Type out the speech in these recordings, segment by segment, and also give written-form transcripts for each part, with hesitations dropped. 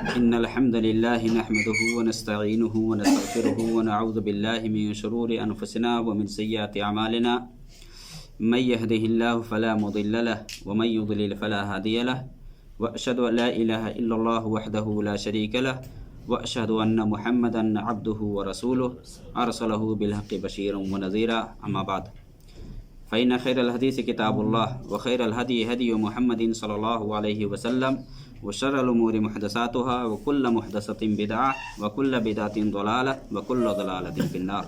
إن الحمد لله نحمده ونستعينه ونستغفره ونعوذ بالله من شرور أنفسنا ومن سيئات أعمالنا من يهده الله فلا مضل له ومن يضلل فلا هادي له وأشهد أن لا إله إلا الله وحده لا شريك له وأشهد أن محمدا عبده ورسوله أرسله بالحق بشيرا ونذيرا أما بعد فإن خير الحديث كتاب الله وخير الهدي هدي محمد صلى الله عليه وسلم وشر الأمور محدثاتها وكل محدثة بدعة وكل بدعة ضلالة وكل ضلالة في النار.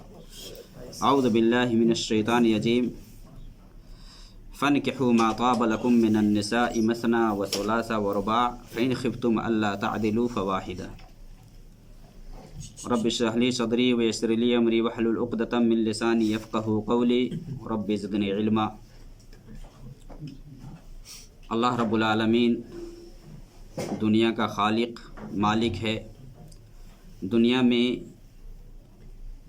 أعوذ بالله من الشيطان الرجيم. فانكحوا ما طاب لكم من النساء مثنى وثلاث ورباع فإن خفتم ألا تعدلوا فواحدة. رب اشرح لي صدري ويسر لي أمري واحلل عقدة من لساني يفقهوا قولي رب زدني علما. اللہ رب العالمین دنیا کا خالق مالک ہے. دنیا میں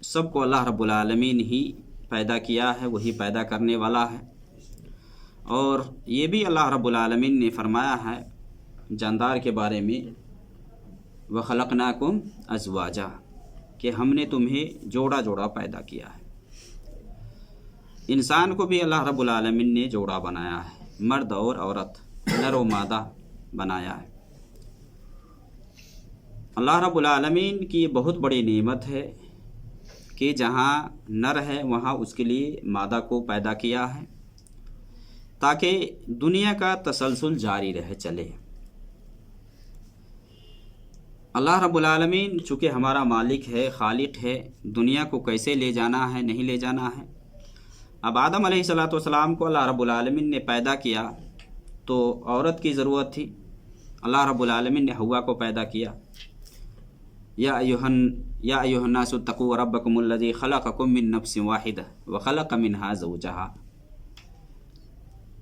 سب کو اللہ رب العالمین ہی پیدا کیا ہے، وہی پیدا کرنے والا ہے. اور یہ بھی اللہ رب العالمین نے فرمایا ہے جاندار کے بارے میں وَخَلَقْنَاكُمْ أَزْوَاجًا کہ ہم نے تمہیں جوڑا جوڑا پیدا کیا ہے. انسان کو بھی اللہ رب العالمین نے جوڑا بنایا ہے، مرد اور عورت، نر و مادہ بنایا ہے. اللہ رب العالمین کی یہ بہت بڑی نعمت ہے کہ جہاں نر ہے وہاں اس کے لیے مادہ کو پیدا کیا ہے تاکہ دنیا کا تسلسل جاری رہے چلے. اللہ رب العالمین چونکہ ہمارا مالک ہے، خالق ہے، دنیا کو کیسے لے جانا ہے نہیں لے جانا ہے. اب آدم علیہ السلام کو اللہ رب العالمین نے پیدا کیا تو عورت کی ضرورت تھی. اللہ رب العالمین نے حوا کو پیدا کیا. یا ایھا الناس اتقوا ربکم الذی خلقکم من نفس واحدہ وخلق منها زوجہا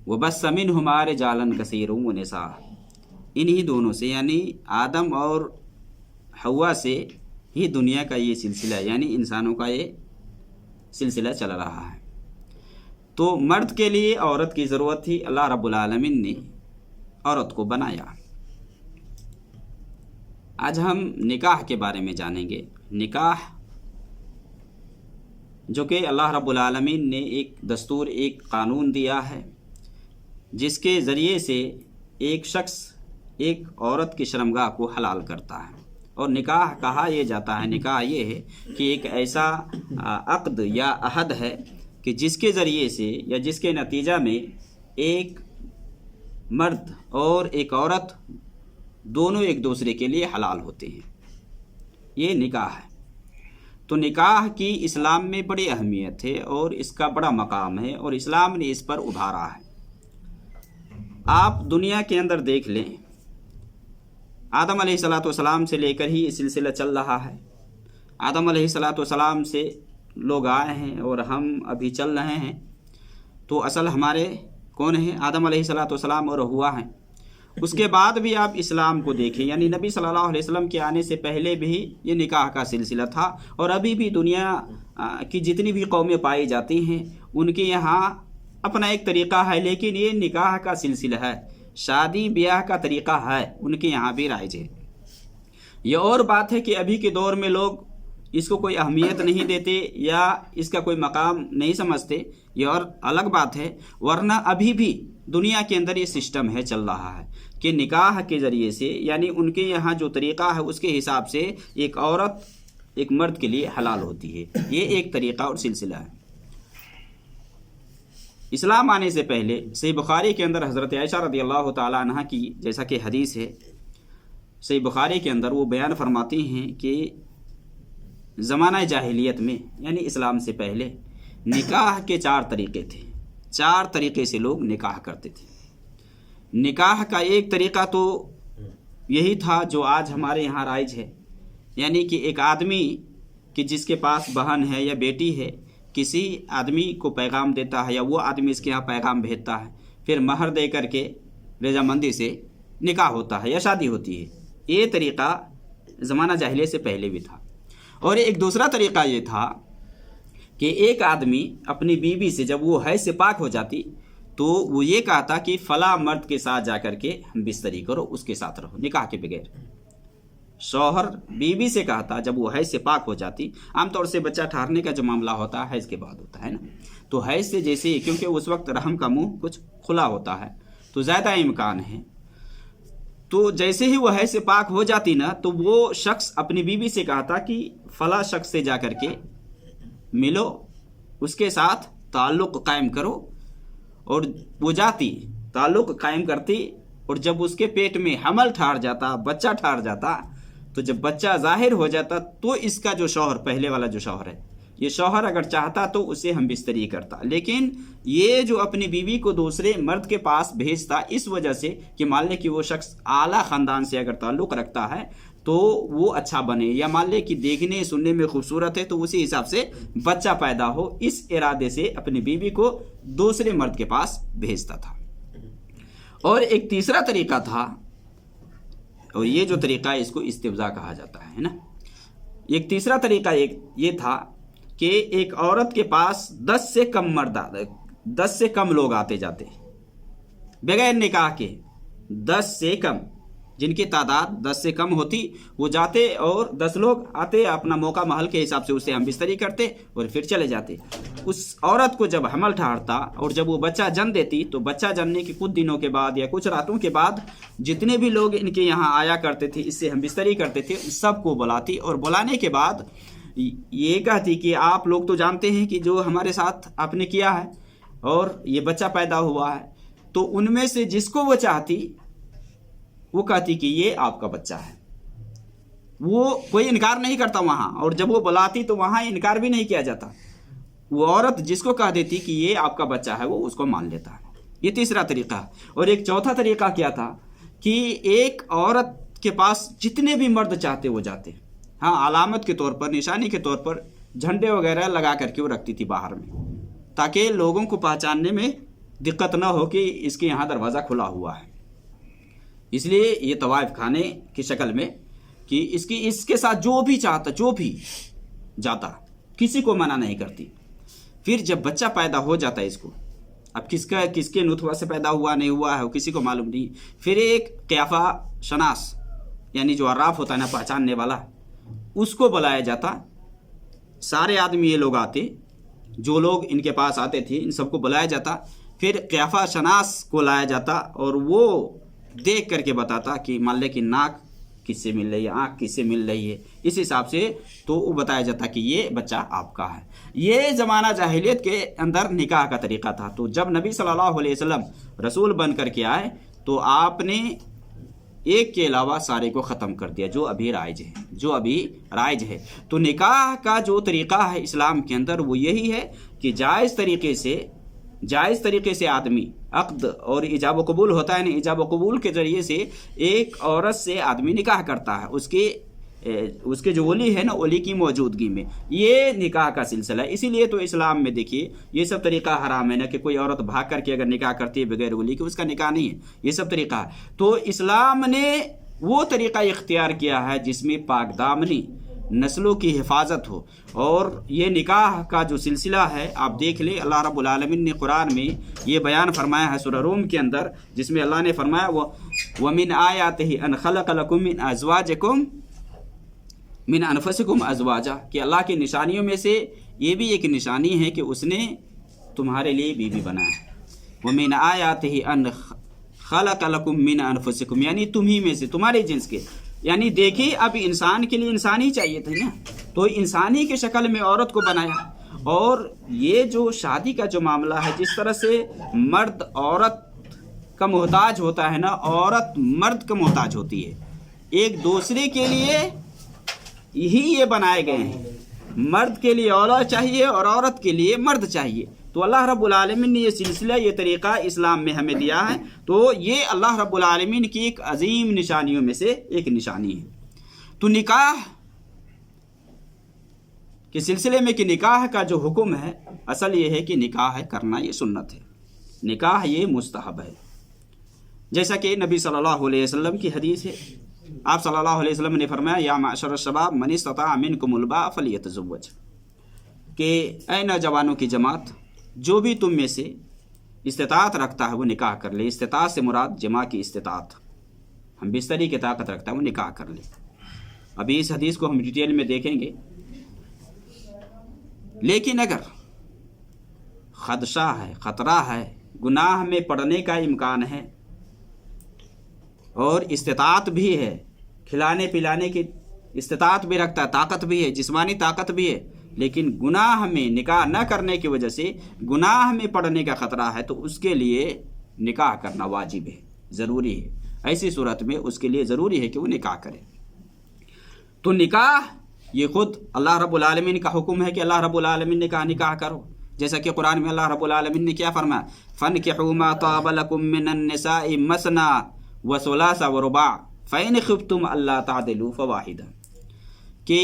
وبث منہما رجالا کثیرا ونساء. انہی دونوں سے یعنی آدم اور حوا سے ہی دنیا کا یہ سلسلہ یعنی انسانوں کا یہ سلسلہ چل رہا ہے. تو مرد کے لیے عورت کی ضرورت تھی، اللہ رب العالمین نے عورت کو بنایا. آج ہم نکاح کے بارے میں جانیں گے. نکاح جو کہ اللہ رب العالمین نے ایک دستور، ایک قانون دیا ہے جس کے ذریعے سے ایک شخص ایک عورت کی شرمگاہ کو حلال کرتا ہے. اور نکاح کہا یہ جاتا ہے، نکاح یہ ہے کہ ایک ایسا عقد یا عہد ہے کہ جس کے ذریعے سے یا جس کے نتیجہ میں ایک مرد اور ایک عورت دونوں ایک دوسرے کے لیے حلال ہوتے ہیں. یہ نکاح ہے. تو نکاح کی اسلام میں بڑی اہمیت ہے اور اس کا بڑا مقام ہے اور اسلام نے اس پر ابھارا ہے. آپ دنیا کے اندر دیکھ لیں، آدم علیہ السلام سے لے کر ہی یہ سلسلہ چل رہا ہے. آدم علیہ السلام سے لوگ آئے ہیں اور ہم ابھی چل رہے ہیں. تو اصل ہمارے کون ہیں؟ آدم علیہ السلام اور حوا ہیں. اس کے بعد بھی آپ اسلام کو دیکھیں، یعنی نبی صلی اللہ علیہ وسلم کے آنے سے پہلے بھی یہ نکاح کا سلسلہ تھا. اور ابھی بھی دنیا کی جتنی بھی قومیں پائی جاتی ہیں ان کے یہاں اپنا ایک طریقہ ہے، لیکن یہ نکاح کا سلسلہ ہے، شادی بیاہ کا طریقہ ہے، ان کے یہاں بھی رائج ہے. یہ اور بات ہے کہ ابھی کے دور میں لوگ اس کو کوئی اہمیت نہیں دیتے یا اس کا کوئی مقام نہیں سمجھتے، یہ اور الگ بات ہے. ورنہ ابھی بھی دنیا کے اندر یہ سسٹم ہے، چل رہا ہے کہ نکاح کے ذریعے سے یعنی ان کے یہاں جو طریقہ ہے اس کے حساب سے ایک عورت ایک مرد کے لیے حلال ہوتی ہے. یہ ایک طریقہ اور سلسلہ ہے. اسلام آنے سے پہلے صحیح بخاری کے اندر حضرت عائشہ رضی اللہ تعالی عنہ کی جیسا کہ حدیث ہے صحیح بخاری کے اندر، وہ بیان فرماتی ہیں کہ زمانہ جاہلیت میں یعنی اسلام سے پہلے نکاح کے 4 طریقے تھے. 4 طریقے سے لوگ نکاح کرتے تھے. نکاح کا ایک طریقہ تو یہی تھا جو آج ہمارے یہاں رائج ہے، یعنی کہ ایک آدمی کہ جس کے پاس بہن ہے یا بیٹی ہے کسی آدمی کو پیغام دیتا ہے یا وہ آدمی اس کے یہاں پیغام بھیجتا ہے، پھر مہر دے کر کے رضامندی سے نکاح ہوتا ہے یا شادی ہوتی ہے. یہ طریقہ زمانہ جاہلیت سے پہلے بھی تھا. اور ایک دوسرا طریقہ یہ تھا کہ ایک آدمی اپنی بیوی سے جب وہ حیض سے پاک ہو جاتی تو وہ یہ کہتا کہ فلاں مرد کے ساتھ جا کر کے ہم بستری کرو، اس کے ساتھ رہو نکاح کے بغیر. शौहर बीवी से कहता जब वो हैज से पाक हो जाती, आमतौर से बच्चा ठहरने का जो मामला होता है हैज के बाद होता है ना, तो हैज से जैसे ही, क्योंकि उस वक्त रहम का मुंह कुछ खुला होता है तो ज़्यादा इम्कान है, तो जैसे ही वो हैज से पाक हो जाती ना, तो वो शख्स अपनी बीवी से कहता कि फला शख्स से जा कर के मिलो, उसके साथ ताल्लुक़ कायम करो। और वो जाती, ताल्लुक़ कायम करती, और जब उसके पेट में हमल ठहर जाता, बच्चा ठहर जाता, तो जब बच्चा ज़ाहिर हो जाता तो इसका जो शौहर, पहले वाला जो शौहर है, ये शौहर अगर चाहता तो उसे हम बिस्तरी करता, लेकिन ये जो अपनी बीवी को दूसरे मर्द के पास भेजता इस वजह से कि मान ले कि वो शख्स आला ख़ानदान से अगर ताल्लुक़ रखता है तो वो अच्छा बने, या मान ले कि देखने सुनने में खूबसूरत है तो उसी हिसाब से बच्चा पैदा हो, इस इरादे से अपनी बीवी को दूसरे मर्द के पास भेजता था। और एक तीसरा तरीका था, और ये जो तरीका है इसको इस्तिब्ज़ा कहा जाता है ना। एक तीसरा तरीका ये था कि एक औरत के पास 10 से कम मर्द, 10 से कम लोग आते जाते बगैर निकाह के, 10 से कम, जिनकी तादाद 10 से कम होती वो जाते, और 10 लोग आते, अपना मौका महल के हिसाब से उसे हम बिस्तरी करते और फिर चले जाते। उस औरत को जब हमल ठहरता और जब वो बच्चा जन्म देती, तो बच्चा जन्मने के कुछ दिनों के बाद या कुछ रातों के बाद जितने भी लोग इनके यहाँ आया करते थे, इससे हम बिस्तरी करते थे, सबको बुलाती, और बुलाने के बाद ये कहती कि आप लोग तो जानते हैं कि जो हमारे साथ आपने किया है और ये बच्चा पैदा हुआ है, तो उनमें से जिसको वो चाहती वो कहती कि ये आपका बच्चा है। वो कोई इनकार नहीं करता वहाँ, और जब वो बुलाती तो वहाँ इनकार भी नहीं किया जाता। वो औरत जिसको कह देती कि ये आपका बच्चा है वो उसको मान लेता है। ये तीसरा तरीका। और एक चौथा तरीका क्या था कि एक औरत के पास जितने भी मर्द चाहते वो जाते, हाँ, अलामत के तौर पर, निशानी के तौर पर झंडे वगैरह लगा करके वो रखती थी बाहर में, ताकि लोगों को पहचानने में दिक्कत ना हो कि इसके यहाँ दरवाज़ा खुला हुआ है। इसलिए ये तवाइफ खाने की शक्ल में कि इसके साथ जो भी चाहता, जो भी जाता, किसी को मना नहीं करती। फिर जब बच्चा पैदा हो जाता है इसको, अब किसके नुतफा से पैदा हुआ नहीं हुआ है किसी को मालूम नहीं, फिर एक क़ियाफ़ा शनास यानी जो अर्राफ होता है ना, पहचानने वाला, उसको बुलाया जाता। सारे आदमी ये लोग आते, जो लोग इनके पास आते थे इन सबको बुलाया जाता। फिर क़ियाफ़ा शनास को लाया जाता और वो देख करके बताता कि मान ले कि नाक किससे मिल रही है, आँख किससे मिल रही है, इस हिसाब से तो वो बताया जाता कि ये बच्चा आपका है। ये ज़माना जाहिलियत के अंदर निकाह का तरीका था। तो जब नबी सल्लल्लाहु अलैहि वसल्लम रसूल बन कर के आए तो आपने एक के अलावा सारे को ख़त्म कर दिया जो अभी राइज है। तो निकाह का जो तरीका है इस्लाम के अंदर वो यही है कि जायज़ तरीके से आदमी अक़्द और इजाब कबूल होता है ना, इजाब कबूल के ज़रिए से एक औरत से आदमी निकाह करता है, उसके जो वली है ना, वली की मौजूदगी में, ये निकाह का सिलसिला है। इसीलिए तो इस्लाम में देखिए ये सब तरीका हराम है ना, कि कोई औरत भाग करके अगर निकाह करती है बगैर वली के, उसका निकाह नहीं है, ये सब तरीका है। तो इस्लाम ने वो तरीका इख्तियार किया है जिसमें पाकदामनी नस्लों की हिफाजत हो। और ये निकाह का जो सिलसिला है आप देख ले, अल्लाह रब्बुल आलमीन ने कुरान में ये बयान फरमाया है सूरह रूम के अंदर, जिसमें अल्लाह ने फरमाया व मिन आयातिही अन खलक़ लकुम मिन अज़वाजिकुम मिन अनफुसिकुम अज़वाजा, कि अल्लाह की निशानियों में से ये भी एक निशानी है कि उसने तुम्हारे लिए बीवी बनाया। व मिन आयातिही अन खलक़ लकुम मिन अनफुसिकुम, यानी तुम्ही में से, तुम्हारे जिन्स के, यानी देखिए अब इंसान के लिए इंसान ही चाहिए थे ना, तो इंसानी की शक्ल में औरत को बनाया। और ये जो शादी का जो मामला है, जिस तरह से मर्द औरत का मोहताज होता है ना, औरत मर्द का मोहताज होती है, एक दूसरे के लिए ही ये बनाए गए हैं। मर्द के लिए औरत चाहिए और औरत के लिए मर्द चाहिए। तो अल्लाह रब्बुल आलमीन ने ये सिलसिला, ये तरीक़ा इस्लाम में हमें दिया है। तो ये अल्लाह रब्बुल आलमीन की एक अजीम निशानियों में से एक निशानी है। तो निकाह के सिलसिले में कि निकाह का जो हुक्म है, असल ये है कि निकाह करना ये सुन्नत है, निकाह ये मुस्तहब है। जैसा कि नबी सल्लल्लाहु अलैहि वसल्लम की हदीस है, आप सल्लल्लाहु अलैहि वसल्लम ने फरमाया या माशर शबाब मन इस्तता मिनकुमुल बाअ फलियतज़व्वज, कि ऐ नौजवानों की जमात, जो भी तुम में से इस्तिताअत रखता है वो निकाह कर ले। इस्तिताअत से मुराद जमा की इस्तिताअत, हम बिस्तरी की ताकत रखता है वो निकाह कर ले। ابھی اس حدیث کو ہم ڈیٹیل میں دیکھیں گے. لیکن اگر خدشہ ہے، خطرہ ہے، گناہ میں پڑنے کا امکان ہے اور استطاعت بھی ہے، کھلانے پلانے کی استطاعت بھی رکھتا ہے، طاقت بھی ہے، جسمانی طاقت بھی ہے، لیکن گناہ میں نکاح نہ کرنے کی وجہ سے گناہ میں پڑنے کا خطرہ ہے، تو اس کے لیے نکاح کرنا واجب ہے، ضروری ہے. ایسی صورت میں اس کے لیے ضروری ہے کہ وہ نکاح کرے. تو نکاح یہ خود اللہ رب العالمین کا حکم ہے کہ اللہ رب العالمین نے کہا نکاح کرو. جیسا کہ قرآن میں اللہ رب العالمین نے کیا فرمایا؟ فَانْكِحُوا مَا طَابَ لَكُم مِّنَ النِّسَاءِ مَثْنَىٰ وَثُلَاثَ وَرُبَاعَ فَإِنْ خِفْتُمْ أَلَّا تَعْدِلُوا فَوَاحِدَةً. کہ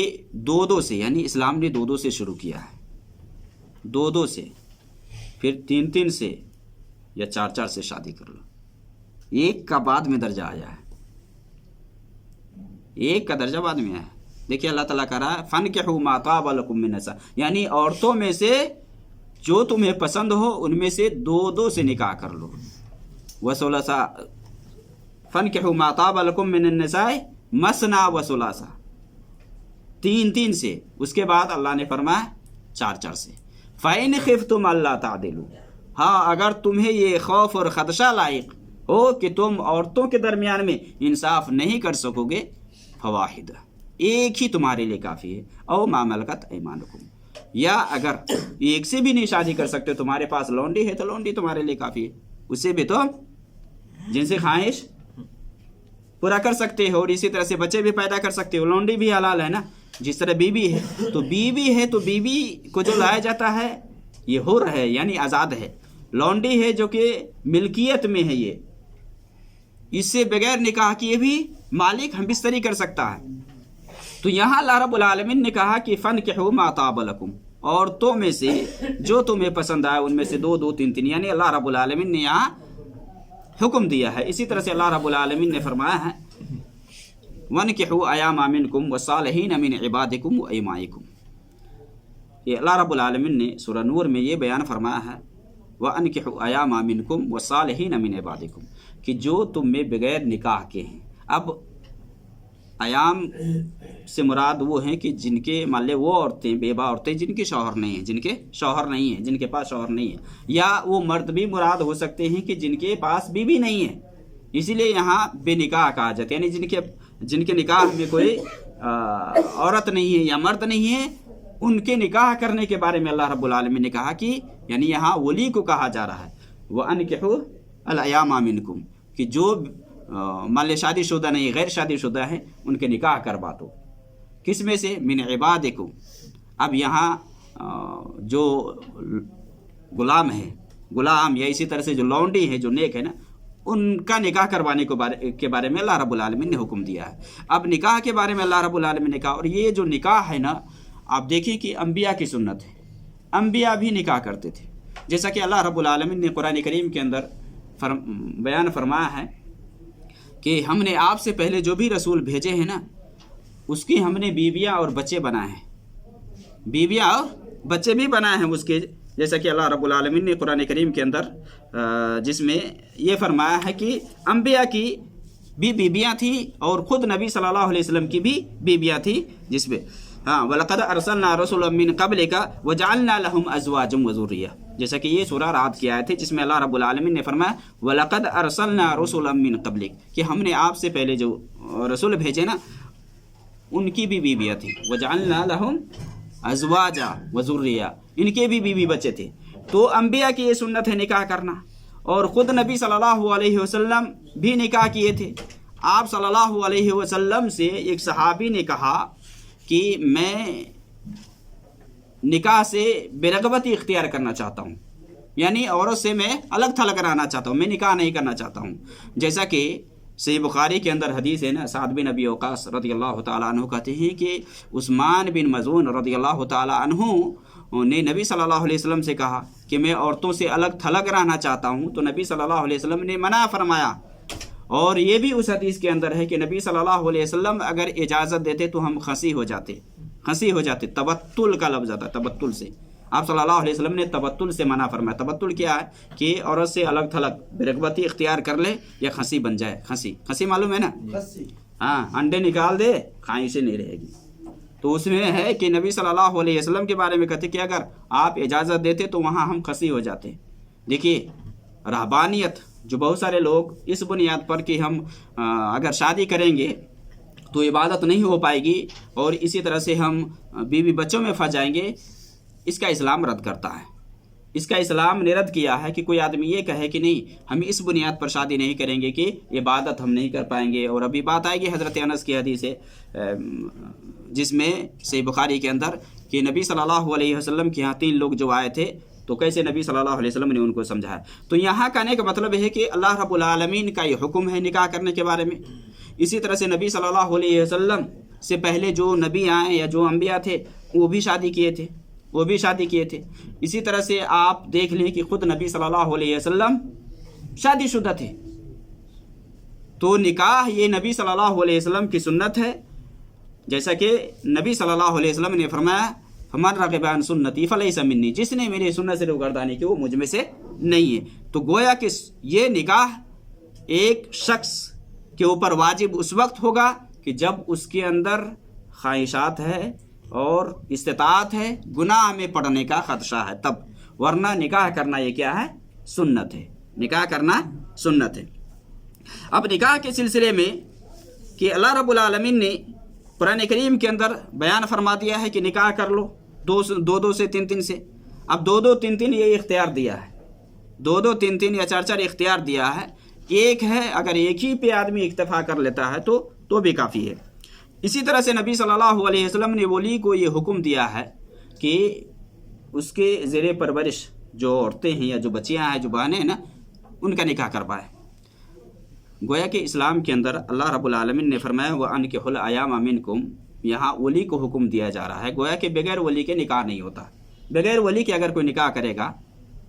دو سے، یعنی اسلام نے دو سے شروع کیا ہے، دو سے، پھر تین سے یا چار سے شادی کر لو. ایک کا بعد میں درجہ آیا ہے، ایک کا درجہ بعد میں آیا ہے. دیکھیے اللہ تعالیٰ کہہ رہا ہے فَانْكِحُوا مَا طَابَ لَكُم مِّنَ النِّسَاءِ، یعنی عورتوں میں سے جو تمہیں پسند ہو ان میں سے دو سے نکاح کر لو. وَثُلَاثَ فَانْكِحُوا مَا طَابَ لَكُم مِّنَ النِّسَاءِ مَثْنَىٰ وَثُلَاثَ، تین سے. اس کے بعد اللہ نے فرمایا چار سے. فَإِنْ خِفْتُمْ أَلَّا تَعْدِلُوا، ہاں اگر تمہیں یہ خوف اور خدشہ لائق ہو کہ تم عورتوں کے درمیان میں انصاف نہیں کر سکو گے، فواحدہ، ایک ہی تمہارے لیے کافی ہے. او ما ملکت ایمانکم، یا اگر ایک سے بھی نہیں شادی کر سکتے، تمہارے پاس لونڈی ہے تو لونڈی تمہارے لیے کافی ہے. اس سے بھی تو جن سے خواہش پورا کر سکتے ہو اور اسی طرح سے بچے بھی پیدا کر سکتے ہو. لونڈی بھی حلال ہے نا، جس طرح بیوی ہے تو بیوی کو جو لایا جاتا ہے یہ حر ہے، یعنی آزاد ہے. لونڈی ہے جو کہ ملکیت میں ہے، یہ اس سے بغیر نکاح کیے بھی مالک ہم بستری کر سکتا ہے. تو یہاں اللہ رب العالمین نے کہا کہ فَانْكِحُوا مَا طَابَ لَكُم، عورتوں میں سے جو تمہیں پسند آئے ان میں سے دو تین، یعنی اللہ رب العالمین نے یہاں حکم دیا ہے. اسی طرح سے اللہ رب العالمین نے فرمایا ہے وَانْكِحُوا أَيَامَ مِنْكُمْ وَالصَّالِحِينَ مِنْ عِبَادِكُمْ وَإِمَائِكُمْ. یہ اللہ رب العالمین نے سورہ نور میں یہ بیان فرمایا ہے وَأَنْكِحُوا أَيَامَ مِنْكُمْ وَالصَّالِحِينَ مِنْ عِبَادِكُمْ، کہ جو تم میں بغیر نکاح کے ہیں. اب ایام سے مراد وہ ہیں کہ جن کے مان لے وہ عورتیں، بیوہ عورتیں جن کے شوہر نہیں ہیں، جن کے پاس شوہر نہیں ہے، یا وہ مرد بھی مراد ہو سکتے ہیں کہ جن کے پاس بیوی نہیں ہے. اسی لیے یہاں بے نکاح کہا جاتا ہے، یعنی جن کے نکاح میں کوئی عورت نہیں ہے یا مرد نہیں ہے، ان کے نکاح کرنے کے بارے میں اللہ رب العالمین نے کہا کہ یعنی یہاں ولی کو کہا جا رہا ہے وَأَنْكِحُوا الْأَيَامَ مِنْكُمْ، کہ جو مان لے شادی شدہ نہیں، غیر شادی شدہ ہیں، ان کے نکاح کروا دو. کس میں سے؟ من عبادکم. اب یہاں جو غلام ہے، غلام یا اسی طرح سے جو لونڈی ہے، جو نیک ہے نا، ان کا نکاح کروانے کے بارے میں اللہ رب العالمین نے حکم دیا ہے. اب نکاح کے بارے میں اللہ رب العالمین نے کہا، اور یہ جو نکاح ہے نا، آپ دیکھیں کہ انبیاء کی سنت ہے، انبیاء بھی نکاح کرتے تھے. جیسا کہ اللہ رب العالمین نے قرآن کریم کے اندر بیان فرمایا ہے کہ ہم نے آپ سے پہلے جو بھی رسول بھیجے ہیں نا، اس کی ہم نے بیویاں اور بچے بنائے ہیں، بیویاں اور بچے بھی بنائے ہیں اس کے. جیسا کہ اللہ رب العالمین نے قرآن کریم کے اندر جس میں یہ فرمایا ہے کہ انبیاء کی بھی بیویاں تھیں اور خود نبی صلی اللہ علیہ وسلم کی بھی بیویاں تھیں، جس میں وَلَقَدْ أَرْسَلْنَا رُسُلًا مِّن قَبْلِكَ وَجَعَلْنَا لَهُمْ أَزْوَاجًا وَذُرِّيَّةً. جیسا کہ یہ سورہ رات کی آیت ہے جس میں اللہ رب العالمین نے فرمایا وَلَقَدْ أَرْسَلْنَا رُسُلًا مِّن قَبْلِكَ، کہ ہم نے آپ سے پہلے جو رسول بھیجے نا ان کی بھی بیویاں تھیں. وَجَعَلْنَا لَهُمْ أَزْوَاجًا وَذُرِّيَّةً، ان کے بھی بیوی بچے تھے. تو انبیاء کی یہ سنت ہے نکاح کرنا، اور خود نبی صلی اللہ علیہ وسلم بھی نکاح کیے تھے. آپ صلی اللہ علیہ وسلم سے ایک صحابی نے کہا کہ میں نکاح سے بے رغبتی اختیار کرنا چاہتا ہوں، یعنی عورت سے میں الگ تھلگ رہنا چاہتا ہوں، میں نکاح نہیں کرنا چاہتا ہوں. جیسا کہ صحیح بخاری کے اندر حدیث ہے نا، سعد بن ابی وقاص رضی اللہ تعالیٰ عنہ کہتے ہیں کہ عثمان بن مظعون رضی اللہ تعالیٰ عنہ نے نبی صلی اللہ علیہ وسلم سے کہا کہ میں عورتوں سے الگ تھلگ رہنا چاہتا ہوں، تو نبی صلی اللہ علیہ وسلم نے منع فرمایا. اور یہ بھی اس حدیث کے اندر ہے کہ نبی صلی اللہ علیہ وسلم اگر اجازت دیتے تو ہم خنسی ہو جاتے. تبتل کا لفظ آتا ہے، تبتل سے. آپ صلی اللہ علیہ وسلم نے تبتل سے منع فرمایا. تبتل کیا ہے کہ عورت سے الگ تھلگ بے رغبتی اختیار کر لے یا خنسی بن جائے. خنسی معلوم ہے نا؟ हाँ, अंडे निकाल दे, ख्वाहिशें नहीं रहेगी। तो उसमें है कि नबी सल्लल्लाहु अलैहि वसल्लम के बारे में कहते कि अगर आप इजाज़त देते तो वहाँ हम खसी हो जाते। देखिए रहबानियत, जो बहुत सारे लोग इस बुनियाद पर कि हम अगर शादी करेंगे तो इबादत नहीं हो पाएगी और इसी तरह से हम बीवी बच्चों में फंस जाएंगे, इसका इस्लाम रद्द करता है। इसका इस्लाम ने रद्द किया है कि कोई आदमी ये कहे कि नहीं हम इस बुनियाद पर शादी नहीं करेंगे कि इबादत हम नहीं कर पाएंगे। और अभी बात आएगी हज़रत अनस की हदीस है जिसमें सही बुखारी के अंदर कि नबी सल्लल्लाहु अलैहि वसल्लम के यहाँ 3 लोग जो आए थे तो कैसे नबी सल्लल्लाहु अलैहि वसल्लम ने उनको समझाया। तो यहाँ कहने का मतलब है कि अल्लाह रब्बुल आलमीन का ये हुक्म है निकाह करने के बारे में। इसी तरह से नबी सल्लल्लाहु अलैहि वसल्लम से पहले जो नबी आए या जो अम्बिया थे वो भी शादी किए थे। इसी तरह से आप देख लें कि ख़ुद नबी सल्लल्लाहु अलैहि वसल्लम शादीशुदा थे। तो निकाह ये नबी सल्लल्लाहु अलैहि वसल्लम की सुन्नत है, जैसा कि नबी सल्लल्लाहु अलैहि वसल्लम ने फरमाया फमन रग़िब अन सुन्नती फलैसा मिन्नी, जिसने मेरी सुन्नत से रुगर्दानी की वो मुझ में से नहीं है। तो गोया कि ये निकाह एक शख्स के ऊपर वाजिब उस वक्त होगा कि जब उसके अंदर ख्वाहिशात है और इस्तिताअत है, गुनाह में पड़ने का खदशा है तब, वरना निकाह करना ये क्या है? सुन्नत है। निकाह करना सुन्नत है। अब निकाह के सिलसिले में कि अल्लाह रब्बुल आलमीन ने कुरान करीम के अंदर बयान फरमा दिया है कि निकाह कर लो दो से तीन से। अब 2-2-3-3 ये इख्तियार दिया है, 2-2-3-3 या 4-4 इख्तियार दिया है। एक है अगर एक ही पे आदमी इक्तफा कर लेता है तो भी काफ़ी है। इसी तरह से नबी सल्लल्लाहु अलैहि वसल्लम ने वली को ये हुक्म दिया है कि उसके ज़ेरे परवरिश जो औरतें हैं या जो बच्चियाँ हैं, जो बहनें हैं ना, उनका निकाह करवाए। गोया कि इस्लाम के अंदर अल्लाह रब्बुल आलमीन ने फरमाया व अनकिहुल अयामा मिनकुम, यहाँ वली को हुक्म दिया जा रहा है। गोया कि बगैर वली के निकाह नहीं होता। बगैर वली के अगर कोई निकाह करेगा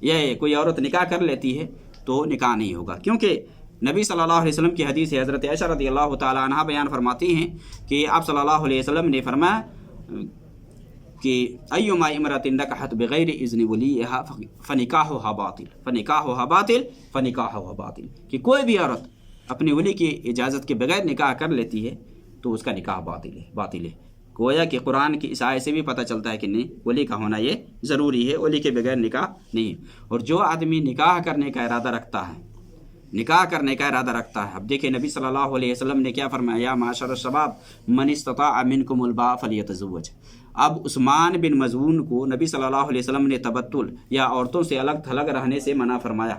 या कोई औरत निकाह कर लेती है तो निकाह नहीं होगा, क्योंकि नबी सल्लल्लाहु अलैहि वसल्लम की हदीस है, हज़रत आयशा रज़ियल्लाहु ताला अन्हा बयान फरमाती हैं कि आप सल्लल्लाहु अलैहि वसल्लम ने फरमाया कि अय्युमा इमरातिन नकहत बगैर इज़्नि वलीहा फनिकाहुहा बातिल, कि कोई भी औरत अपने वली की इजाज़त के बगैर निकाह कर लेती है तो उसका निकाह बातिल है। गोया कि कुरान की इस आयत से भी पता चलता है कि नहीं, वली का होना ये ज़रूरी है, वली के बगैर निकाह नहीं। और जो आदमी निकाह करने का इरादा रखता है, अब देखिए नबी सल्लल्लाहु अलैहि वसल्लम ने क्या फरमाया, या माशर शबाब मन इस्तताअ मिनकुमुल बाअ फलियतज़व्वज। अब उस्मान बिन मज़ऊन को नबी सल्लल्लाहु अलैहि वसल्लम ने तबत्तुल या औरतों से अलग थलग रहने से मना फरमाया।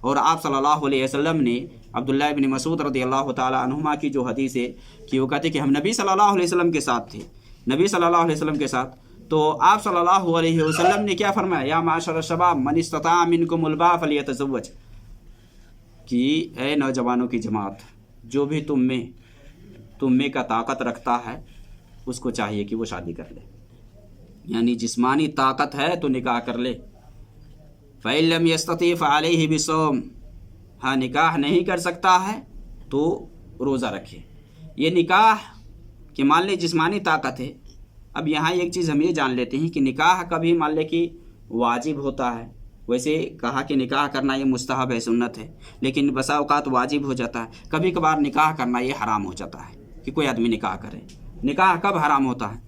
और आप सल्लल्लाहु अलैहि वसल्लम ने अब्दुल्लाह इब्न मसूद रज़ियल्लाहु ताला अन्हुमा की जो हदीस है कि वो कहते कि हम नबी सल्लल्लाहु अलैहि वसल्लम के साथ थे, तो आप सल्लल्लाहु अलैहि वसल्लम ने क्या फरमाया, या माशर शबाब मन इस्तताअ मिनकुमुल बाअ फलियतज़व्वज, कि ए नौजवानों की जमात, जो भी तुम में का ताकत रखता है उसको चाहिए कि वो शादी कर ले। यानी जिस्मानी ताकत है तो निकाह कर ले। फ़इन लम यस्तती फ़अलैहि बिस्सौम, हाँ निकाह नहीं कर सकता है तो रोज़ा रखे। ये निकाह कि मान ले जिस्मानी ताकत है। अब यहाँ एक चीज़ हम ये जान लेते हैं कि निकाह कभी मान ले कि वाजिब होता है, वैसे कहा कि निकाह करना ये मुस्तहब है, सुन्नत है, लेकिन बसा औकात वाजिब हो जाता है। कभी कभार निकाह करना ये हराम हो जाता है कि कोई आदमी निकाह करे। निकाह कब हराम होता है?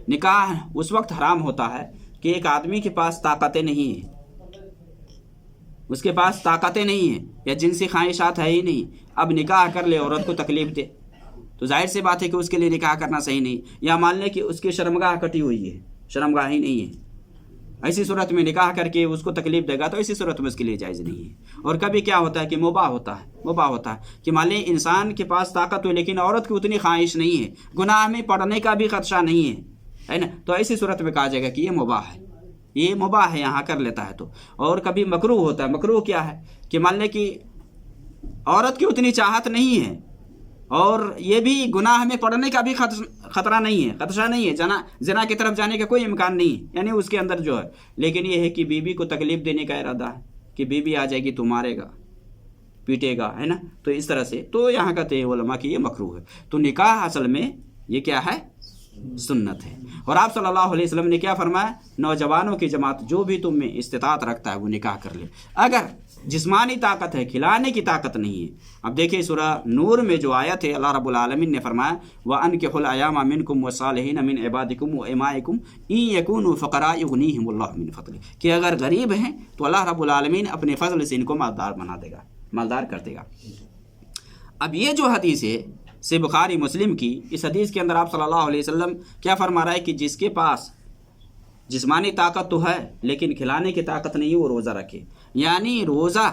निकाह उस वक्त हराम होता है कि एक आदमी के पास ताकतें नहीं है, उसके पास ताकतें नहीं है या जिनसी ख्वाहिशात है ही नहीं, अब निकाह कर ले औरत को तकलीफ़ दे तो जाहिर सी बात है कि उसके लिए निकाह करना सही नहीं। या मान लें कि उसकी शर्मगाह कटी हुई है, शर्मगाह ही नहीं है, ऐसी सूरत में निकाह करके उसको तकलीफ़ देगा तो ऐसी सूरत में उसके लिए जायज़ नहीं है। और कभी क्या होता है कि मुबाह होता है कि मान लें इंसान के पास ताकत हो लेकिन औरत की उतनी ख्वाहिश नहीं है, गुनाह में पड़ने का भी खदशा नहीं है ना, तो ऐसी सूरत में कहा जाएगा कि ये मुबाह है, यहाँ कर लेता है तो। और कभी मकरूह होता है। मकरूह क्या है कि मान लें कि औरत की उतनी चाहत नहीं है और ये भी गुनाह में पड़ने का भी खतरा नहीं है, खदशा नहीं है, जना की तरफ जाने का कोई इम्कान नहीं है, यानी उसके अंदर जो है। लेकिन ये है कि बीवी को तकलीफ़ देने का इरादा है कि बीवी आ जाएगी तो मारेगा पीटेगा, है ना, तो इस तरह से, तो यहाँ कहते हैं उलमा कि ये मकरूह है। तो निकाह असल में ये क्या है? सुन्नत है। और आप सल्लल्लाहु अलैहि वसल्लम ने क्या फरमाया, नौजवानों की जमात जो भी तुम में इस्तिताअत रखता है वो निकाह कर ले। अगर जिस्मानी ताकत है, खिलाने की ताकत नहीं है। अब देखिए सूरह नूर में जो आयत है, अल्लाह रब्बुल आलमीन ने फरमाया व अनकिहुल अयामा मिनकुम वसालिहीन मिन इबादिकुम व इमाइकुम इन यकूनु फकरा युगनीहिमुल्लाहु मिन फضله, कि अगर गरीब हैं तो अल्लाह रब्बुल आलमीन अपने फजल से इनको मालदार बना देगा, मालदार कर देगा। अब ये जो हदीस है से बुखारी मुस्लिम की, इस हदीस के अंदर आप सल्लल्लाहु अलैहि वसल्लम क्या फरमा रहा है कि जिसके पास जिस्मानी ताकत तो है लेकिन खिलाने की ताकत नहीं है, वो रोज़ा रखे। यानी रोज़ा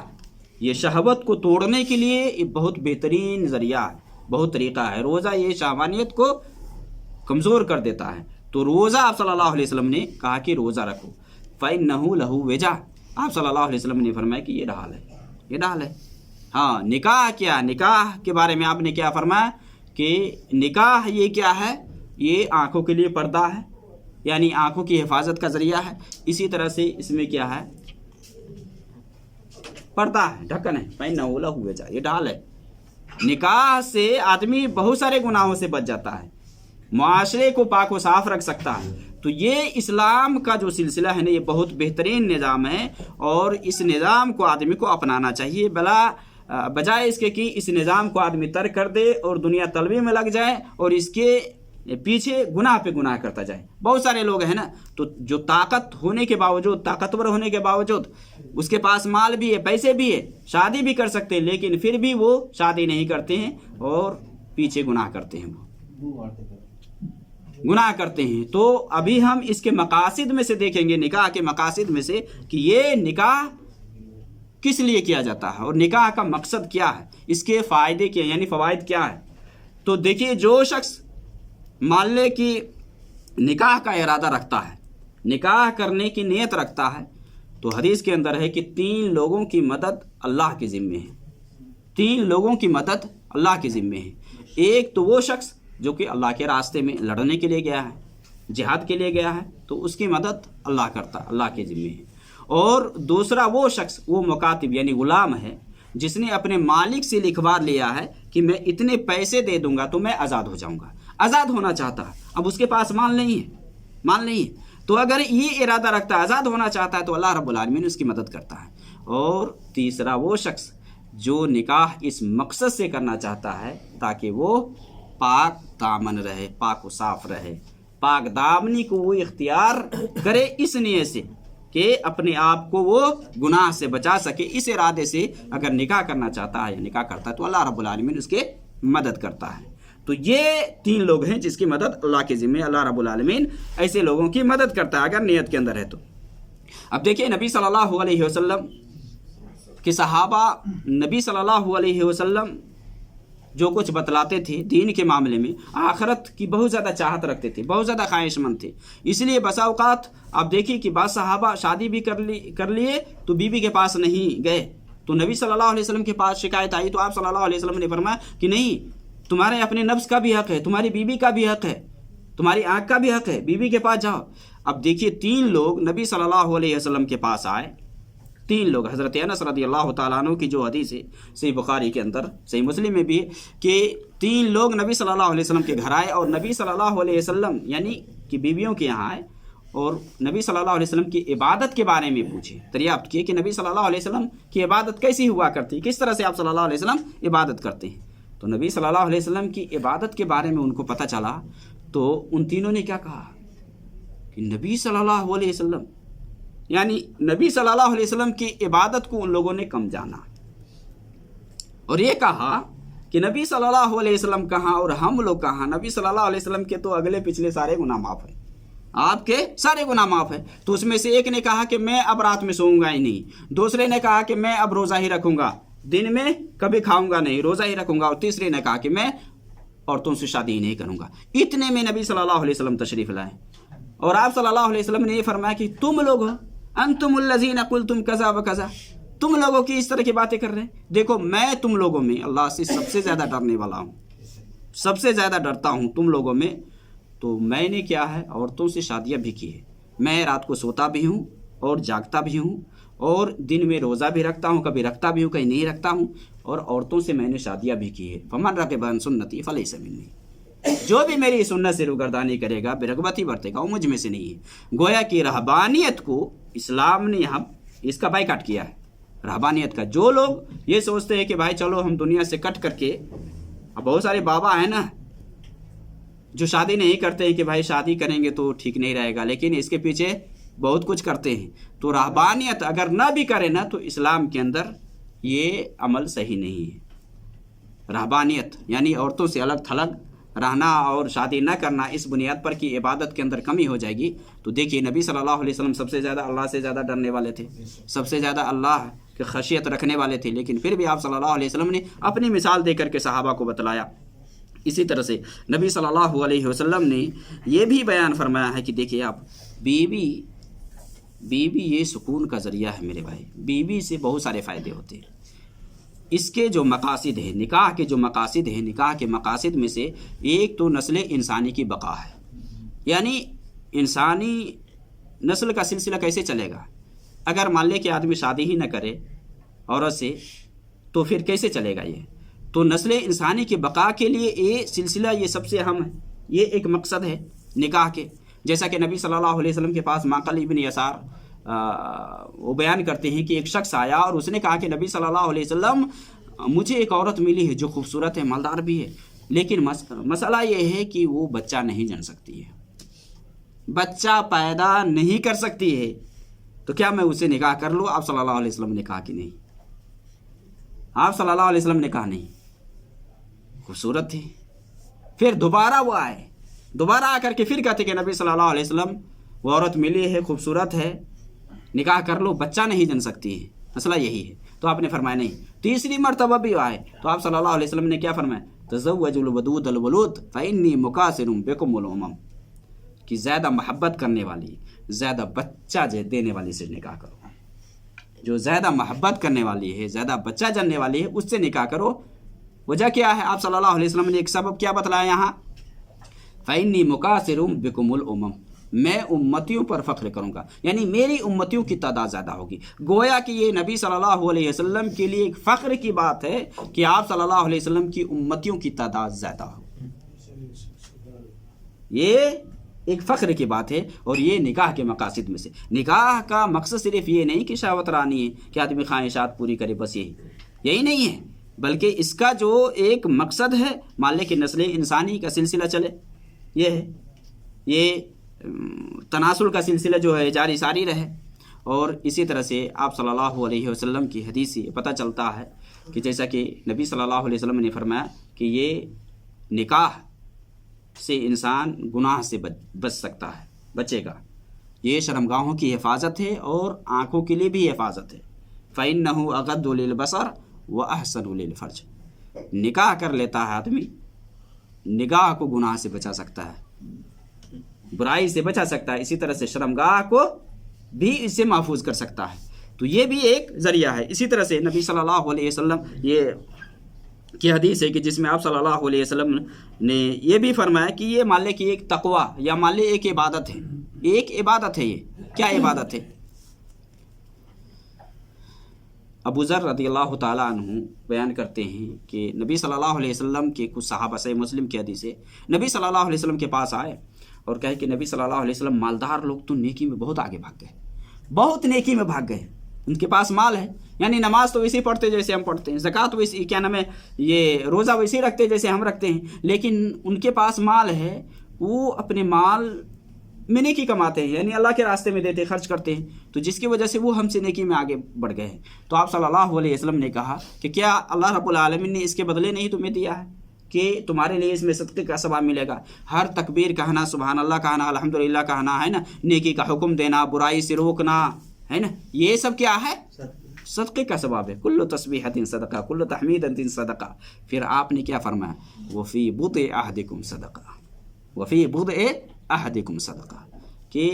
ये शहवत को तोड़ने के लिए एक बहुत बेहतरीन ज़रिया है, बहुत तरीक़ा है। रोज़ा ये शहवानियत को कमज़ोर कर देता है। तो रोज़ा आप सल्लल्लाहु अलैहि वसल्लम ने कहा कि रोज़ा रखो, फ़इन्नहु लहू विजा, आप सल्लल्लाहु अलैहि वसल्लम ने फरमाया कि ये ढाल है, ये ढाल है। हाँ, निकाह क्या, निकाह के बारे में आपने क्या फरमाया कि निकाह ये क्या है, ये आँखों के लिए पर्दा है, यानी आँखों की हिफाजत का ज़रिया है। इसी तरह से इसमें क्या है, पर्दा है, ढक्कन है, फ़इन्नहु लहू विजा, ये ढाल है। निकाह से आदमी बहुत सारे गुनाहों से बच जाता है, मुआशरे को पाक व साफ रख सकता है। तो ये इस्लाम का जो सिलसिला है ना, ये बहुत बेहतरीन निज़ाम है और इस निज़ाम को आदमी को अपनाना चाहिए, बजाय इसके कि इस निज़ाम को आदमी तर्क कर दे और दुनिया तलबी में लग जाए और इसके पीछे गुनाह पे गुनाह करता जाए। बहुत सारे लोग हैं ना, तो जो ताकत होने के बावजूद, ताकतवर होने के बावजूद, उसके पास माल भी है, पैसे भी है, शादी भी कर सकते हैं, लेकिन फिर भी वो शादी नहीं करते हैं और पीछे गुनाह करते हैं, वो गुनाह करते हैं। तो अभी हम इसके मकासिद में से देखेंगे, निकाह के मकासिद में से, कि ये निकाह किस लिए किया जाता है और निकाह का मकसद क्या है, इसके फ़ायदे क्या, यानी फ़वाइद क्या है। तो देखिए, जो शख्स मान ले कि निकाह का इरादा रखता है, निकाह करने की नीयत रखता है, तो हदीस के अंदर है कि 3 लोगों की मदद अल्लाह के ज़िम्मे है, 3 लोगों की मदद अल्लाह के ज़िम्मे है। एक तो वो शख्स जो कि अल्लाह के रास्ते में लड़ने के लिए गया है, जिहाद के लिए गया है, तो उसकी मदद अल्लाह करता, अल्लाह के ज़िम्मे है। और दूसरा वो शख्स, वो मुकातिब यानी ग़ुलाम है, जिसने अपने मालिक से लिखवा लिया है कि मैं इतने पैसे दे दूंगा तो मैं आज़ाद हो जाऊंगा, आज़ाद होना चाहता है। अब उसके पास माल नहीं है, माल नहीं है, तो अगर ये इरादा रखता है, आज़ाद होना चाहता है, तो अल्लाह रब्बुल आलमीन उसकी मदद करता है। और तीसरा वो शख्स जो निकाह इस मकसद से करना चाहता है ताकि वो पाक दामन रहे, पाक व साफ रहे, पाक दामनी को वो इख्तियार करे इस नियत से कि अपने आप को वो गुनाह से बचा सके। इस इरादे से अगर निकाह करना चाहता है या निकाह करता है तो अल्लाह रब्बुल आलमीन उसके मदद करता है। तो ये 3 लोग हैं जिसकी मदद अल्लाह के ज़िम्मे, अल्लाह रब्बुल आलमीन ऐसे लोगों की मदद करता है अगर नियत के अंदर है तो। अब देखिए, नबी सल्लल्लाहु अलैहि वसल्लम के सहाबा नबी सल्लल्लाहु अलैहि वसल्लम जो कुछ बतलाते थे दीन के मामले में, आखिरत की बहुत ज़्यादा चाहत रखते थे, बहुत ज़्यादा ख्वाहिशमंद थे। इसलिए बसा औक़ात आप देखिए कि बाद सहाबा शादी भी कर लिए तो बीवी के पास नहीं गए, तो नबी सल्लल्लाहु अलैहि वसल्लम के पास शिकायत आई, तो आप सल्लल्लाहु अलैहि वसल्लम ने फरमाया कि नहीं, तुम्हारे अपने नफ्स का भी हक़ है, तुम्हारी बीवी का भी हक़ है, तुम्हारी आँख का भी हक़ है, बीवी के पास जाओ। अब देखिए, 3 लोग नबी सल्लल्लाहु अलैहि वसल्लम के पास आए, 3 लोग। हज़रत अनस रज़ियल्लाहु ताला अन्हु की जो हदीस है सही बुखारी के अंदर, सही मुस्लिम में भी है कि 3 लोग नबी सल्लल्लाहु अलैहि वसल्लम के घर आए और नबी सल्लल्लाहु अलैहि वसल्लम यानी कि बीवियों के यहाँ आए और नबी सल्लल्लाहु अलैहि वसल्लम की इबादत के बारे में पूछे, दरियाफ्त किए कि नबी सल्लल्लाहु अलैहि वसल्लम की इबादत कैसी हुआ करती, किस तरह से आप सल्लल्लाहु अलैहि वसल्लम इबादत करते हैं। तो नबी सल्लल्लाहु अलैहि वसल्लम की इबादत के बारे में उनको पता चला, तो उन तीनों ने क्या कहा कि नबी सल्लल्लाहु अलैहि वसल्लम, यानी नबी सल्लल्लाहु अलैहि वसल्लम की इबादत को उन लोगों ने कम जाना और ये कहा कि नबी सल्लल्लाहु अलैहि वसल्लम कहाँ और हम लोग कहाँ। नबी सल्लल्लाहु अलैहि वसल्लम के तो अगले पिछले सारे गुनाह माफ़ है, आपके सारे गुनाह माफ़ है। तो उसमें से एक ने कहा कि मैं अब रात में सोऊंगा ही नहीं, दूसरे ने कहा कि मैं अब रोज़ा ही रखूंगा, दिन में कभी खाऊंगा नहीं, रोज़ा ही रखूंगा, और तीसरे ने कहा कि मैं औरतों से शादी ही नहीं करूंगा। इतने में नबी सल्लल्लाहु अलैहि वसल्लम तशरीफ़ लाए और आप सल्लल्लाहु अलैहि वसल्लम ने ये फरमाया कि तुम लोग हो, अंतुमुल्लज़ीना कुल्तुम कज़ा व कज़ा, तुम लोगों की इस तरह की बातें कर रहे हैं। देखो, मैं तुम लोगों में अल्लाह से सबसे ज़्यादा डरने वाला हूँ, सबसे ज़्यादा डरता हूँ तुम लोगों में। तो मैंने क्या है, औरतों से शादियाँ भी की है, मैं रात को सोता भी हूँ और जागता भी हूँ और दिन में रोज़ा भी रखता हूँ, कभी रखता भी हूँ, कहीं नहीं रखता हूँ, और औरतों से मैंने शादियाँ भी की है। फमन रग़िब अन सुन्नती फलैसा मिन्नी, जो भी मेरी सुन्नत से रुगर्दानी करेगा, बेरग़बती बरतेगा, वो मुझ में से नहीं है। गोया कि रहबानियत को इस्लाम ने यहाँ इसका बाइकाट किया है, रहबानियत का। जो लोग ये सोचते हैं कि भाई चलो हम दुनिया से कट करके, अब बहुत सारे बाबा हैं ना जो शादी नहीं करते हैं कि भाई शादी करेंगे तो ठीक नहीं रहेगा, लेकिन इसके पीछे बहुत कुछ करते हैं। तो रहबानियत अगर ना भी करे ना तो इस्लाम के अंदर ये अमल सही नहीं है। रहबानियत यानी औरतों से अलग थलग रहना और शादी न करना, इस बुनियाद पर कि इबादत के अंदर कमी हो जाएगी। तो देखिए नबी सल्लल्लाहु अलैहि वसल्लम सबसे ज़्यादा अल्लाह से ज़्यादा डरने वाले थे, सबसे ज़्यादा अल्लाह की खशियत रखने वाले थे, लेकिन फिर भी आप सल्लल्लाहु अलैहि वसल्लम ने अपनी मिसाल देकर के सहाबा को बतलाया। इसी तरह से नबी सल्लल्लाहु अलैहि वसल्लम ने ये भी बयान फरमाया है कि देखिए आप बीवी ये सुकून का ज़रिया है मेरे भाई। बीवी से बहुत सारे फ़ायदे होते हैं। इसके जो मकासिद है, निकाह के जो मकासिद है, निकाह के मकासिद में से एक तो नस्ल इंसानी की बका है, यानी इंसानी नस्ल का सिलसिला कैसे चलेगा। अगर मान ले कि आदमी शादी ही न करे औरत से तो फिर कैसे चलेगा ये। तो नस्ल इंसानी की बका के लिए ये सिलसिला ये सबसे अहम है, ये एक मकसद है निकाह के। जैसा कि नबी सल्लल्लाहु अलैहि वसल्लम के पास माक़ल इब्न यसार वो बयान करते हैं कि एक शख्स आया और उसने कहा कि नबी सल्लल्लाहु अलैहि वसल्लम मुझे एक औरत मिली है जो खूबसूरत है, मालदार भी है, लेकिन मसला ये है कि वो बच्चा नहीं जन सकती है, बच्चा पैदा नहीं कर सकती है, तो क्या मैं उसे निकाह कर लूँ। आप सल्लल्लाहु अलैहि वसल्लम ने कहा कि नहीं। आप सल्लल्लाहु अलैहि वसल्लम ने कहा नहीं, खूबसूरत थी। फिर दोबारा वो आए, दोबारा आकर के फिर कहते कि नबी सल्लल्लाहु अलैहि वसल्लम वो औरत मिली है, खूबसूरत है, निकाह कर लो, बच्चा नहीं जन सकती है, मसला यही है। तो आपने फरमाया नहीं। तीसरी मरतबा भी आए तो आप सल्लल्लाहु अलैहि वसल्लम ने क्या फरमाया, तज़व्वजुल वदूदल वलूद फ़इन्नी मुकासिरुम बिकुमुल उमम, कि ज़्यादा मोहब्बत करने वाली, ज़्यादा बच्चा देने वाली से निकाह करो। जो ज़्यादा मोहब्बत करने वाली है, ज़्यादा बच्चा जनने वाली है, उससे निकाह करो। वजह क्या है, आप सल्लल्लाहु अलैहि वसल्लम ने एक सबब क्या बतलाया यहाँ, फ़इन्नी मुकासिरुम बिकुमुल उमम, मैं उम्मतियों पर फ़ख्र करूँगा, यानी मेरी उम्मतियों की तादाद ज़्यादा होगी। गोया कि ये नबी सल्लल्लाहु अलैहि वसल्लम के लिए एक फ़ख्र की बात है कि आप सल्लल्लाहु अलैहि वसल्लम की उम्मतियों की तादाद ज़्यादा हो। ये एक फ़ख्र की बात है। और ये निकाह के मकासिद में से, निकाह का मकसद सिर्फ ये नहीं कि शहवत रानी है कि आदमी ख्वाहिशात पूरी करे, बस यही नहीं है, बल्कि इसका जो एक मकसद है मान ले कि नस्ल इंसानी का सिलसिला चले, ये है, ये तनासुल का सिलसिला जो है जारी सारी रहे। और इसी तरह से आप सल्लल्लाहु अलैहि वसल्लम की हदीस से पता चलता है कि जैसा कि नबी सल्लल्लाहु अलैहि वसल्लम ने फरमाया कि ये निकाह से इंसान गुनाह से बच सकता है, बचेगा। ये शर्मगाहों की हिफाजत है और आँखों के लिए भी हिफाजत है। फ़इन्नहु अग़द्दु लिलबसर व अहसनु लिलफ़र्ज, निकाह कर लेता है आदमी, निगाह को गुनाह से बचा सकता है, बुराई से बचा सकता है, इसी तरह से शर्मगाह को भी इससे महफूज कर सकता है। तो ये भी एक ज़रिया है। इसी तरह से नबी सल्लल्लाहु अलैहि वसल्लम ये की हदीस है कि जिसमें आप सल्लल्लाहु अलैहि वसल्लम ने ये भी फरमाया कि ये मान ले कि एक तकवा या मान ले एक इबादत है, एक इबादत है। ये क्या इबादत है। अबू ज़र रज़ियल्लाहु ताला अन्हु बयान करते हैं कि नबी सल्लल्लाहु अलैहि वसल्लम के कुछ सहाबा, सही मुस्लिम की हदीस है, नबी सल्लल्लाहु अलैहि वसल्लम के पास आए और कहे कि नबी सल्लल्लाहु अलैहि वसल्लम मालदार लोग तो नेकी में बहुत आगे भाग गए, बहुत नेकी में भाग गए, उनके पास माल है, यानी नमाज तो वैसे ही पढ़ते जैसे हम पढ़ते हैं, ज़कात वैसे, क्या नाम है, ये रोज़ा वैसे ही रखते जैसे हम रखते हैं, लेकिन उनके पास माल है, वो अपने माल में नेकी कमाते हैं, यानी अल्लाह के रास्ते में देते, खर्च करते हैं, तो जिसकी वजह से वो हमसे नेकी में आगे बढ़ गए हैं। तो आप सल्लल्लाहु अलैहि वसल्लम ने कहा कि क्या अल्लाह रब्बुल आलमीन ने इसके बदले नहीं तुम्हें दिया है कि तुम्हारे लिए इसमें सदक़े का सवाब मिलेगा। हर तकबीर कहना, सुभान अल्लाह कहना, अल्हम्दुलिल्लाह कहना, है ना, नेकी का हुक्म देना, बुराई से रोकना, है ना, ये सब क्या है, सदक़े का सवाब है। कुल्लु तस्बीहतिन सदक़ा, कुल्लु तहमीदतिन सदक़ा। फिर आपने क्या फरमाया, वफ़ी बुद्अ अहदिकुम सदक़ा, वफ़ी बुद्अ अहदिकुम सदक़ा, कि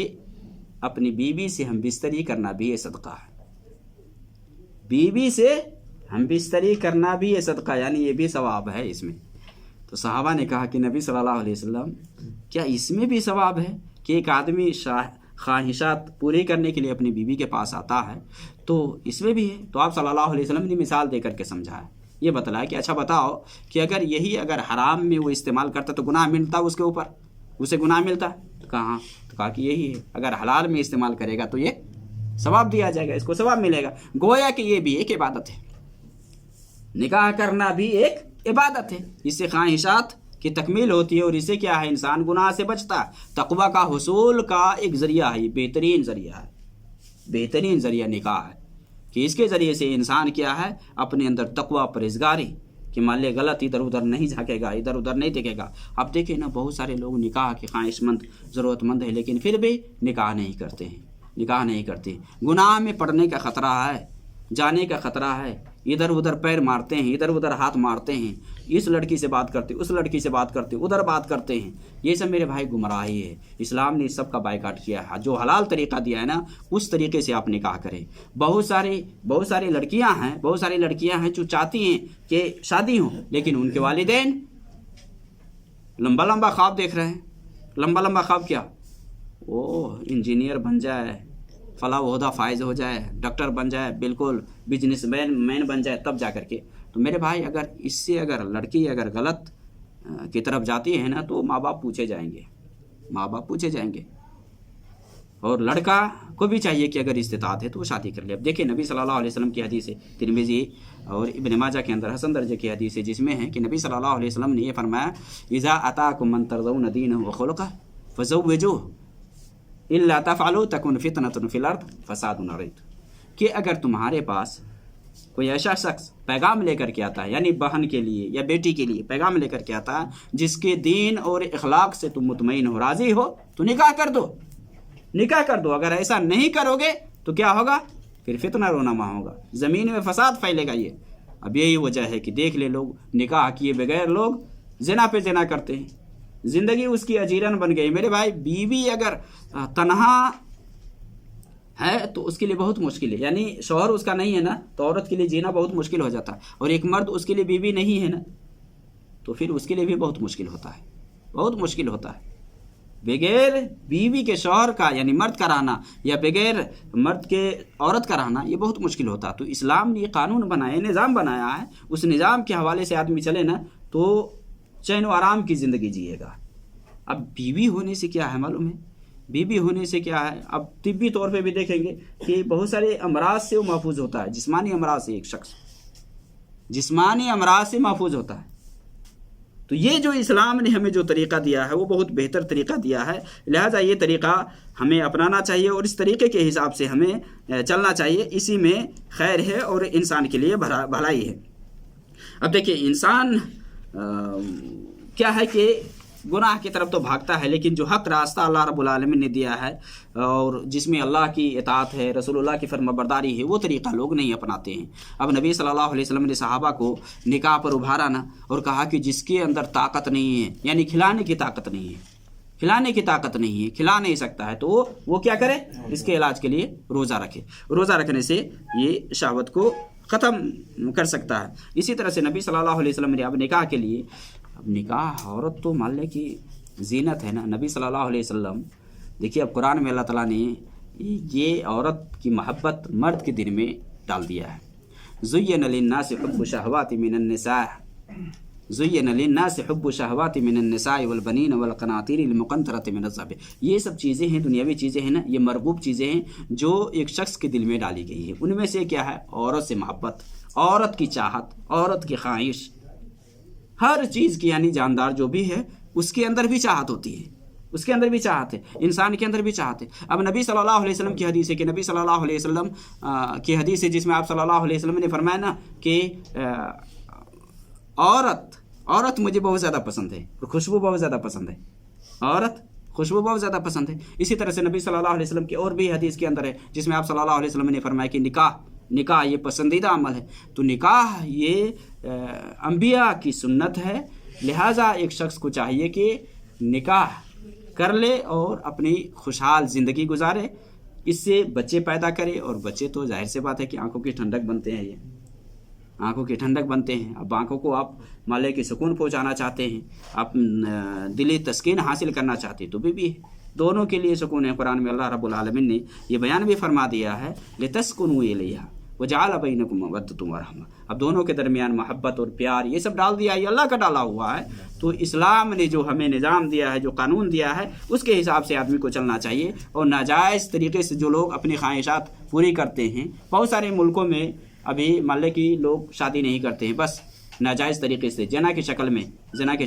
अपनी बीवी से हम बिस्तरी करना भी ये सदक़ा है, बीवी से हम बिस्तरी करना भी ये सदक़ा, यानी ये भी सवाब है इसमें। तो सहाबा ने कहा कि नबी सल्लल्लाहु अलैहि वसल्लम क्या इसमें भी सवाब है कि एक आदमी ख्वाहिशात पूरी करने के लिए अपनी बीवी के पास आता है, तो इसमें भी है। तो आप सल्लल्लाहु अलैहि वसल्लम ने मिसाल देकर के समझाया, ये बताया कि अच्छा बताओ कि अगर हराम में वो इस्तेमाल करता तो गुनाह मिलता उसके ऊपर, उसे गुनाह मिलता। तो कहा कि यही है, अगर हलाल में इस्तेमाल करेगा तो ये सवाब दिया जाएगा, इसको सवाब मिलेगा। गोया कि ये भी एक इबादत है, निकाह करना भी एक इबादत है। इससे ख्वाहिशात की तकमील होती है और इससे क्या है, इंसान गुनाह से बचता है। तक़वा का हुसूल का एक ज़रिया है, बेहतरीन ज़रिया है, बेहतरीन ज़रिया निकाह है कि इसके ज़रिए से इंसान क्या है, अपने अंदर तक़वा परहेज़गारी कि मान ले गलत इधर उधर नहीं झाँकेगा, इधर उधर नहीं देखेगा। अब देखिए ना, बहुत सारे लोग निकाह के ख्वाहिशमंद ज़रूरतमंद है लेकिन फिर भी निकाह नहीं करते हैं, निकाह नहीं करते। गुनाह में पड़ने का ख़तरा है, जाने का ख़तरा है, इधर उधर पैर मारते हैं, इधर उधर हाथ मारते हैं, इस लड़की से बात करते, उस लड़की से बात करते, उधर बात करते हैं। ये सब मेरे भाई गुमराही है। इस्लाम ने इस सब का बायकाट किया है। जो हलाल तरीक़ा दिया है ना, उस तरीके से आप निकाह करें। बहुत सारी लड़कियां हैं जो चाहती हैं कि शादी हो, लेकिन उनके वालिदैन लंबा लंबा ख्वाब देख रहे हैं। लंबा लंबा ख्वाब क्या, वो इंजीनियर बन जाए, फला ओहदा फायज हो जाए, डॉक्टर बन जाए, बिल्कुल बिजनेसमैन बन जाए, तब जा कर के। तो मेरे भाई, अगर इससे अगर लड़की अगर गलत की तरफ जाती है ना, तो माँ बाप पूछे जाएंगे, माँ बाप पूछे जाएंगे। और लड़का को भी चाहिए कि अगर इस्तिताअत है तो वो शादी कर ले। अब देखिए, नबी सल्लल्लाहु अलैहि वसल्लम की हदीस है, तिरमिज़ी और इब्न माजा के अंदर हसन दर्जे की हदीस है, जिसमें है कि नबी सल्लल्लाहु अलैहि वसल्लम ने ये फरमाया, इज़ा अताकुम मन तर्ज़ौन दीनहु व खुलुक़हु फ़ज़व्विजूहु इल्ला तफ़अलू तकुन फ़ितनतुन फ़िल अर्द फ़सादुन अरीद। कि अगर तुम्हारे पास कोई ऐसा शख्स पैगाम लेकर के आता है, यानी बहन के लिए या बेटी के लिए पैगाम लेकर के आता है, जिसके दीन और इखलाक से तुम मुतमईन हो, राज़ी हो, तो निकाह कर दो, निकाह कर दो। अगर ऐसा नहीं करोगे तो क्या होगा, फिर फितना रोनामा होगा, ज़मीन में फसाद फैलेगा। ये अब यही वजह है कि देख ले, लोग निकाह किए बगैर लोग ज़िना पे ज़िना करते हैं, ज़िंदगी उसकी अजीरन बन गई। मेरे भाई, बीवी अगर तन्हा है तो उसके लिए बहुत मुश्किल है, यानी शौहर उसका नहीं है ना, तो औरत के लिए जीना बहुत मुश्किल हो जाता है। और एक मर्द उसके लिए बीवी नहीं है ना, तो फिर उसके लिए भी बहुत मुश्किल होता है, बहुत मुश्किल होता है। बगैर बीवी के शौहर का, यानी मर्द का रहना, या बगैर मर्द के औरत का रहना, ये बहुत मुश्किल होता है। तो इस्लाम ने कानून बनाया, निज़ाम बनाया है, उस निज़ाम के हवाले से आदमी चले ना, तो चैन व आराम की ज़िंदगी जिएगा। अब बीवी होने से क्या है मालूम है, बीवी होने से क्या है, अब तिब्बी तौर पे भी देखेंगे कि बहुत सारे अमराज से वो महफूज होता है, जिस्मानी अमराज से, एक शख्स जिस्मानी अमराज से महफूज होता है। तो ये जो इस्लाम ने हमें जो तरीक़ा दिया है वो बहुत बेहतर तरीक़ा दिया है, लिहाजा ये तरीक़ा हमें अपनाना चाहिए और इस तरीक़े के हिसाब से हमें चलना चाहिए। इसी में खैर है और इंसान के लिए भलाई है। अब देखिए, इंसान क्या है कि गुनाह की तरफ तो भागता है, लेकिन जो हक रास्ता अल्लाह रब्बुल आलमीन ने दिया है और जिसमें अल्लाह की इताअत है, रसूलुल्लाह की फरमाबरदारी है, वो तरीक़ा लोग नहीं अपनाते हैं। अब नबी सल्लल्लाहु अलैहि वसल्लम ने सहाबा को निकाह पर उभारा ना, और कहा कि जिसके अंदर ताकत नहीं है, यानी खिलाने की ताकत नहीं है, खिलाने की ताकत नहीं है, खिला नहीं सकता है, तो वो क्या करे, इसके इलाज के लिए रोज़ा रखे। रोज़ा रखने से ये शहवत को ख़त्म कर सकता है। इसी तरह से नबी सल्लल्लाहु अलैहि वसल्लम ने अब निकाह के लिए, अब निकाह औरत तो मान लें कि जीनत है ना, नबी सल्लल्लाहु अलैहि वसल्लम, देखिए अब कुरान में अल्लाह ताला ने ये औरत की मोहब्बत मर्द के दिल में डाल दिया है। ज़ुय्यिना लिन्नासि हुब्बु शहवाति मिनन निसा, ज़ुय्यिना लिन्नासि हुब्बु शहवाति मिनन निसाइ वल बनीन वल क़नातीरिल मुक़ंतरति मिनज़ ज़हब। ये सब चीज़ें हैं, दुनियावी चीज़ें हैं ना, ये मरगूब चीज़ें हैं जो एक शख्स के दिल में डाली गई है। उनमें से क्या है, औरत से मोहब्बत, औरत की चाहत, औरत की ख्वाहिश, हर चीज़ की, यानी जानदार जो भी है उसके अंदर भी चाहत होती है, उसके अंदर भी चाहत है, इंसान के अंदर भी चाहत है। अब नबी सल्लल्लाहु अलैहि वसल्लम की हदीस है कि नबी सल्लल्लाहु अलैहि वसल्लम की हदीस है जिसमें आप सल्लल्लाहु अलैहि वसल्लम ने फरमाया ना कि औरत मुझे बहुत ज़्यादा पसंद है और खुशबू बहुत ज़्यादा पसंद है, औरत खुशबू बहुत ज़्यादा पसंद है। इसी तरह से नबी सल्लल्लाहु अलैहि वसल्लम की और भी हदीस के अंदर है जिसमें आप सल्लल्लाहु अलैहि वसल्लम ने फरमाया कि निकाह ये पसंदीदा अमल है। तो निकाह ये अंबिया की सुन्नत है, लिहाजा एक शख्स को चाहिए कि निकाह कर ले और अपनी खुशहाल ज़िंदगी गुजारे, इससे बच्चे पैदा करे। और बच्चे तो जाहिर सी बात है कि आंखों की ठंडक बनते हैं, ये आंखों की ठंडक बनते हैं। अब आंखों को आप माले की सुकून पहुंचाना चाहते हैं, आप दिली तस्कीन हासिल करना चाहते हैं, तो भी दोनों के लिए सुकून है। कुरान में अल्लाह रब्बुल आलमीन ने ये बयान भी फरमा दिया है, लितस्कुनू इलैहा वजअल बैनकुम मवद्दतम व रहमा। अब दोनों के दरमियान मोहब्बत और प्यार ये सब डाल दिया, ये अल्लाह का डाला हुआ है। तो इस्लाम ने जो हमें निज़ाम दिया है, जो कानून दिया है, उसके हिसाब से आदमी को चलना चाहिए। और नाजायज़ तरीके से जो लोग अपनी ख्वाहिशात पूरी करते हैं, बहुत सारे मुल्कों में अभी मान लें कि लोग शादी नहीं करते हैं, बस नाजायज़ तरीके से जना की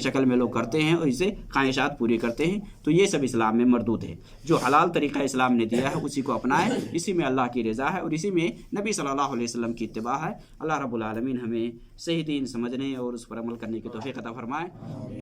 शक्ल में लोग करते हैं और इसे ख्वाहिशात पूरी करते हैं। तो ये सब इस्लाम में मरदूद है। जो हलाल तरीका इस्लाम ने दिया है उसी को अपनाएं, इसी में अल्लाह की रज़ा है और इसी में नबी सल्लल्लाहु अलैहि वसल्लम की इत्तिबा है। अल्लाह रब्बुल आलमीन हमें सही दीन समझने और उस पर अमल करने की तौफीक अता फरमाए।